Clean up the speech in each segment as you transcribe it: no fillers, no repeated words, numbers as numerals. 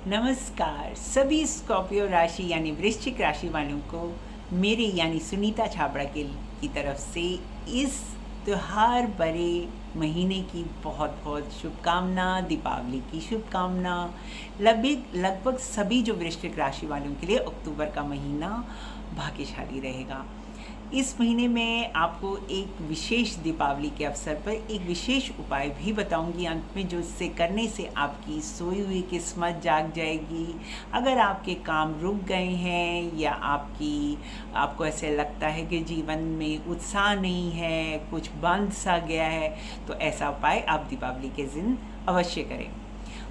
नमस्कार सभी स्कॉर्पियो राशि यानी वृश्चिक राशि वालों को मेरे यानी सुनीता छाबड़ा की तरफ से इस त्योहार भरे महीने की बहुत बहुत शुभकामना, दीपावली की शुभकामना। लगभग सभी जो वृश्चिक राशि वालों के लिए अक्टूबर का महीना भाग्यशाली रहेगा। इस महीने में आपको एक विशेष दीपावली के अवसर पर एक विशेष उपाय भी बताऊंगी अंत में, जो इससे करने से आपकी सोई हुई किस्मत जाग जाएगी। अगर आपके काम रुक गए हैं या आपको ऐसे लगता है कि जीवन में उत्साह नहीं है, कुछ बंद सा गया है, तो ऐसा उपाय आप दीपावली के दिन अवश्य करें।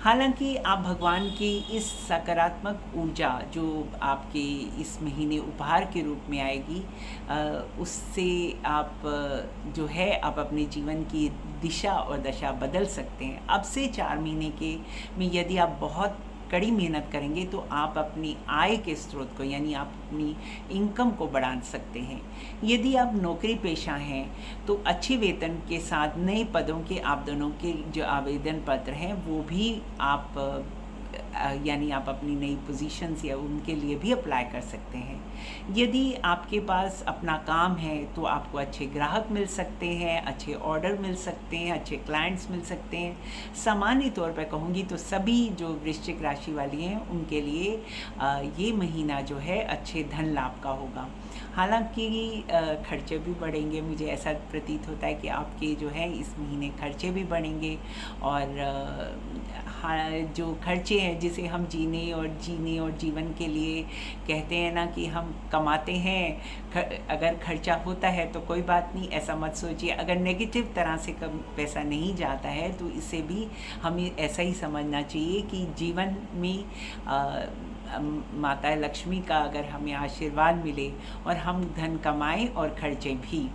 हालांकि आप भगवान की इस सकारात्मक ऊर्जा जो आपके इस महीने उपहार के रूप में आएगी, उससे आप जो है आप अपने जीवन की दिशा और दशा बदल सकते हैं। अब से 4 महीने के में यदि आप बहुत कड़ी मेहनत करेंगे तो आप अपनी आय के स्रोत को यानी आप अपनी इनकम को बढ़ा सकते हैं। यदि आप नौकरी पेशा हैं तो अच्छे वेतन के साथ नए पदों के आवेदनों के जो आवेदन पत्र हैं वो भी आप यानी आप अपनी नई पोजीशंस या उनके लिए भी अप्लाई कर सकते हैं। यदि आपके पास अपना काम है तो आपको अच्छे ग्राहक मिल सकते हैं, अच्छे ऑर्डर मिल सकते हैं, अच्छे क्लाइंट्स मिल सकते हैं। सामान्य तौर पर कहूँगी तो सभी जो वृश्चिक राशि वाली हैं उनके लिए ये महीना जो है अच्छे धन लाभ का होगा। हालांकि खर्चे भी बढ़ेंगे, मुझे ऐसा प्रतीत होता है कि आपके जो है इस महीने खर्चे भी बढ़ेंगे। और हाँ, जो खर्चे हैं जिसे हम जीने और जीवन के लिए कहते हैं ना कि हम कमाते हैं, अगर खर्चा होता है तो कोई बात नहीं, ऐसा मत सोचिए। अगर नेगेटिव तरह से कम पैसा नहीं जाता है तो इसे भी हमें ऐसा ही समझना चाहिए कि जीवन में माता लक्ष्मी का अगर हमें आशीर्वाद मिले और हम धन कमाएं और खर्चे भी,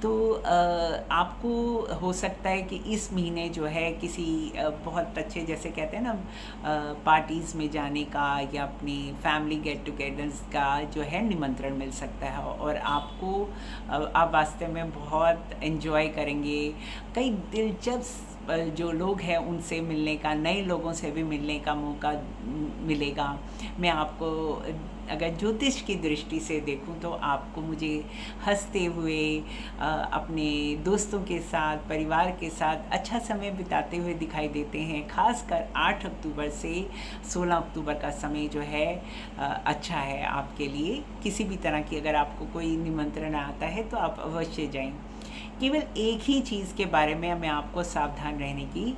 तो आपको हो सकता है कि इस महीने जो है किसी बहुत अच्छे, जैसे कहते हैं ना, पार्टीज़ में जाने का या अपनी फैमिली गेट टुगेदर्स का जो है निमंत्रण मिल सकता है और आप वास्तव में बहुत एंजॉय करेंगे। कई दिलचस्प जो लोग हैं उनसे मिलने का, नए लोगों से भी मिलने का मौका मिलेगा। मैं आपको अगर ज्योतिष की दृष्टि से देखूं तो आपको मुझे हंसते हुए अपने दोस्तों के साथ, परिवार के साथ अच्छा समय बिताते हुए दिखाई देते हैं। खासकर 8 अक्टूबर से 16 अक्टूबर का समय जो है अच्छा है आपके लिए। किसी भी तरह की अगर आपको कोई निमंत्रण आता है तो आप अवश्य जाएं। केवल एक ही चीज़ के बारे में मैं आपको सावधान रहने की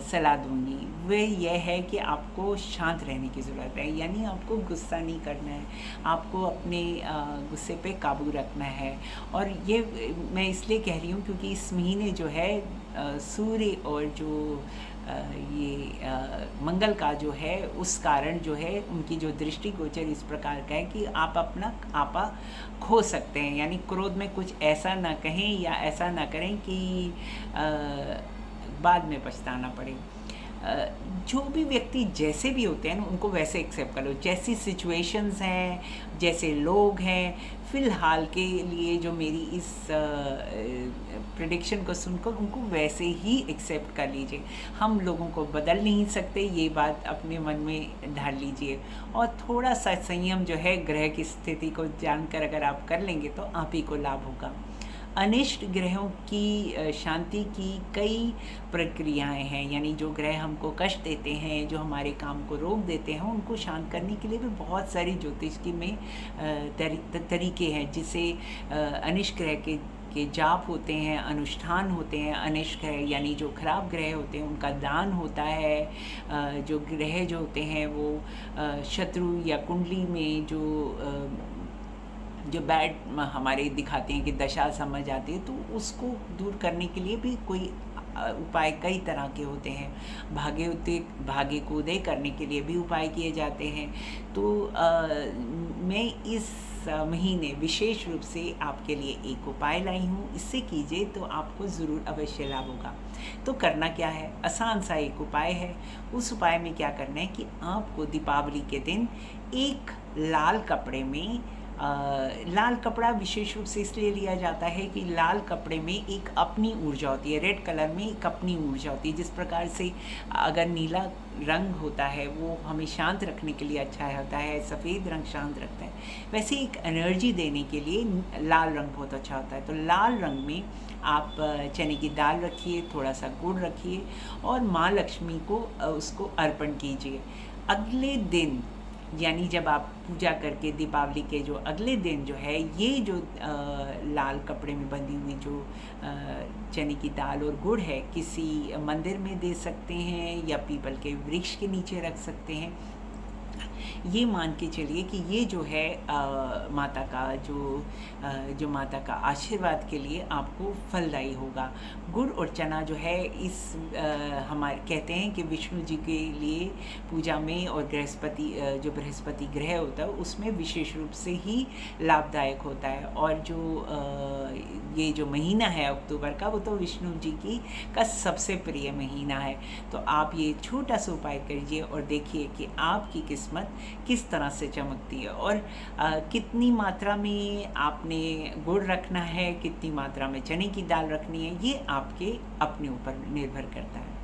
सलाह दूंगी, वह यह है कि आपको शांत रहने की ज़रूरत है। यानी आपको गुस्सा नहीं करना है, आपको अपने गुस्से पे काबू रखना है। और ये मैं इसलिए कह रही हूँ क्योंकि इस महीने जो है सूर्य और जो मंगल का जो है उस कारण जो है उनकी जो दृष्टिगोचर इस प्रकार का है कि आप अपना आपा खो सकते हैं। यानी क्रोध में कुछ ऐसा ना कहें या ऐसा ना करें कि बाद में पछताना पड़े। जो भी व्यक्ति जैसे भी होते हैं ना उनको वैसे एक्सेप्ट कर लो, जैसी सिचुएशंस हैं, जैसे लोग हैं। फ़िलहाल के लिए जो मेरी इस प्रेडिक्शन को सुनकर उनको वैसे ही एक्सेप्ट कर लीजिए। हम लोगों को बदल नहीं सकते, ये बात अपने मन में ढाल लीजिए। और थोड़ा सा संयम जो है ग्रह की स्थिति को जानकर अगर आप कर लेंगे तो आप ही को लाभ होगा। अनिष्ट ग्रहों की शांति की कई प्रक्रियाएं हैं, यानी जो ग्रह हमको कष्ट देते हैं, जो हमारे काम को रोक देते हैं, उनको शांत करने के लिए भी बहुत सारी ज्योतिष की में तरीके हैं, जिसे अनिष्ट ग्रह के जाप होते हैं, अनुष्ठान होते हैं। अनिष्ट ग्रह यानी जो खराब ग्रह होते हैं उनका दान होता है। जो ग्रह जो होते हैं वो शत्रु या कुंडली में जो बैड हमारे दिखाते हैं कि दशा समझ आती है, तो उसको दूर करने के लिए भी कोई उपाय कई तरह के होते हैं। भाग्य को उदय करने के लिए भी उपाय किए जाते हैं। तो मैं इस महीने विशेष रूप से आपके लिए एक उपाय लाई हूँ, इससे कीजिए तो आपको ज़रूर अवश्य लाभ होगा। तो करना क्या है, आसान सा एक उपाय है। उस उपाय में क्या करना है कि आपको दीपावली के दिन एक लाल कपड़े में लाल कपड़ा विशेष रूप से इसलिए लिया जाता है कि लाल कपड़े में एक अपनी ऊर्जा होती है, रेड कलर में एक अपनी ऊर्जा होती है। जिस प्रकार से अगर नीला रंग होता है वो हमें शांत रखने के लिए अच्छा होता है, सफ़ेद रंग शांत रखता है, वैसे एक एनर्जी देने के लिए लाल रंग बहुत अच्छा होता है। तो लाल रंग में आप चने की दाल रखिए, थोड़ा सा गुड़ रखिए और माँ लक्ष्मी को उसको अर्पण कीजिए। अगले दिन यानी जब आप पूजा करके दीपावली के जो अगले दिन जो है ये जो लाल कपड़े में बंधी हुई जो चने की दाल और गुड़ है, किसी मंदिर में दे सकते हैं या पीपल के वृक्ष के नीचे रख सकते हैं। ये मान के चलिए कि ये जो है माता का जो माता का आशीर्वाद के लिए आपको फलदायी होगा। गुड़ और चना जो है इस हमारे कहते हैं कि विष्णु जी के लिए पूजा में और जो बृहस्पति ग्रह होता है उसमें विशेष रूप से ही लाभदायक होता है। और ये जो महीना है अक्टूबर का, वो तो विष्णु जी का सबसे प्रिय महीना है। तो आप ये छोटा सा उपाय करिए और देखिए कि आपकी किस्मत किस तरह से चमकती है। और कितनी मात्रा में आपने गुड़ रखना है, कितनी मात्रा में चने की दाल रखनी है, ये आपके अपने ऊपर निर्भर करता है।